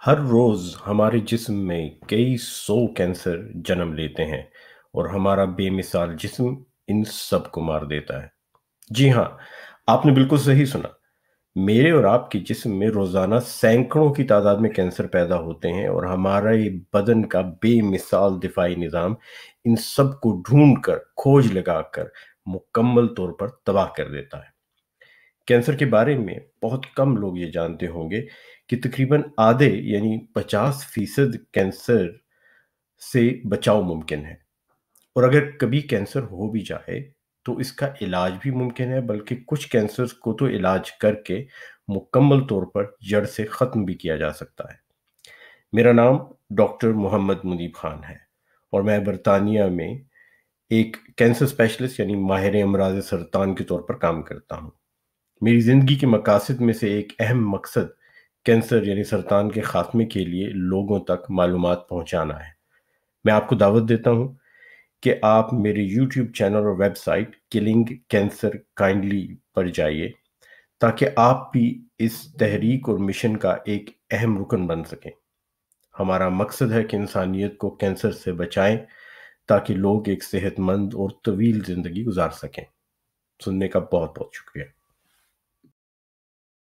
ہر روز ہمارے جسم میں کئی سو کینسر جنم لیتے ہیں اور ہمارا بے مثال جسم ان سب کو مار دیتا ہے۔ جی ہاں، آپ نے بالکل صحیح سنا۔ میرے اور آپ کے جسم میں روزانہ سینکڑوں کی تعداد میں کینسر پیدا ہوتے ہیں اور ہمارا یہ بدن کا بے مثال دفاعی نظام ان سب کو ڈھونڈ کر کھوج لگا کر مکمل طور پر تباہ کر دیتا ہے۔ کینسر کے بارے میں بہت کم لوگ یہ جانتے ہوں گے کہ تقریباً آدھے یعنی 50% کینسر سے بچاؤ ممکن ہے، اور اگر کبھی کینسر ہو بھی جائے تو اس کا علاج بھی ممکن ہے، بلکہ کچھ کینسر کو تو علاج کر کے مکمل طور پر جڑ سے ختم بھی کیا جا سکتا ہے۔ میرا نام ڈاکٹر محمد منیب خان ہے اور میں برطانیہ میں ایک کینسر اسپیشلسٹ یعنی ماہر امراض سرطان کے طور پر کام کرتا ہوں۔ میری زندگی کے مقاصد میں سے ایک اہم مقصد کینسر یعنی سرطان کے خاتمے کے لیے لوگوں تک معلومات پہنچانا ہے۔ میں آپ کو دعوت دیتا ہوں کہ آپ میرے یوٹیوب چینل اور website killing cancer kindly پر جائیے تاکہ آپ بھی اس تحریک اور مشن کا ایک اہم رکن بن سکیں۔ ہمارا مقصد ہے کہ انسانیت کو کینسر سے بچائیں تاکہ لوگ ایک صحت مند اور طویل زندگی گزار سکیں۔ سننے کا بہت بہت شکریہ۔